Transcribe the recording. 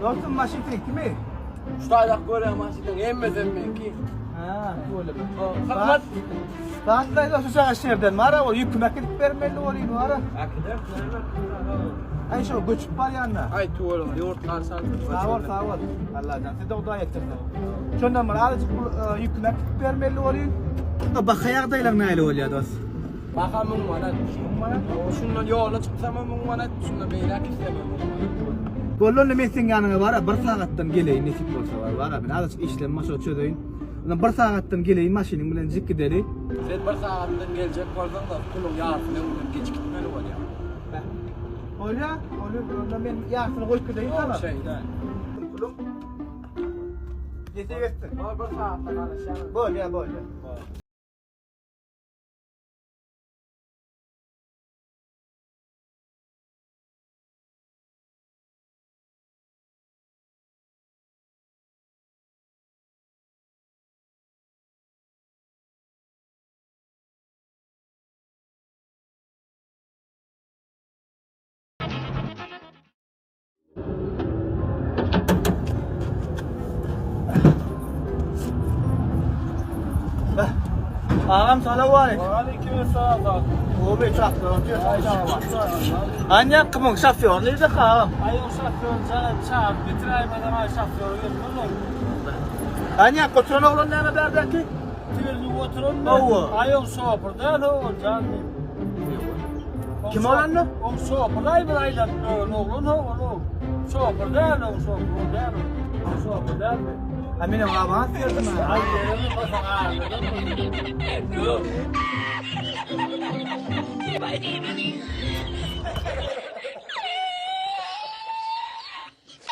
Dostum maşinlik kimi? Şu ayak görüyor maşinlik emmezem ben ki. Ha, öyle mi? Kalkmat. Sağda da susar şehirden mara o yük meklik vermeli olayım mara. Akıdır. Ay şu göçüp var yanına. Ay tuğla yoğurtlar sardı. Sağ ol. Allah'tan size de o da yetirdi. Şundan mara azıcık yük meklik vermeli olayım. Bak ayakdayla ne oluyor dost? Bakamın bana. Şundan yoğurla çıksam mı bana? Şundan beyler istemem. Bollonla mesin yanına var, bir saattan geleyim nesip olsa var. Ben azıcık işlem maşa çözeyim. Ondan bir saattan geleyim maşinin bilen zikki deri. Sen bir saatten gelecek oradan da kulun yarısını geç gitmeli var ya. Öyle, ondan ben yarısını koyup gideyim tamam. Şeyden. Kulum. Gece geçsin. Var bir saatten alışalım. Böyle. Ağam salamu aleyküm. Aleykümselam. O bir çaktı. Anne kımın şoförlüydü ağam. Ayol şoför sana çağır bitireyim adama şoförü yapmadım. Anne koçun oğlun ne derdi ki? Tirni oturun Oo. ayol şoförde ne olacak? Kim olan ne? O şoförde bir aydan oğlun oğlum. Şoförde ne o şoförde? O şoförde mi? Amine ağam sıyırdım ha. Ay yerini basan ağabey.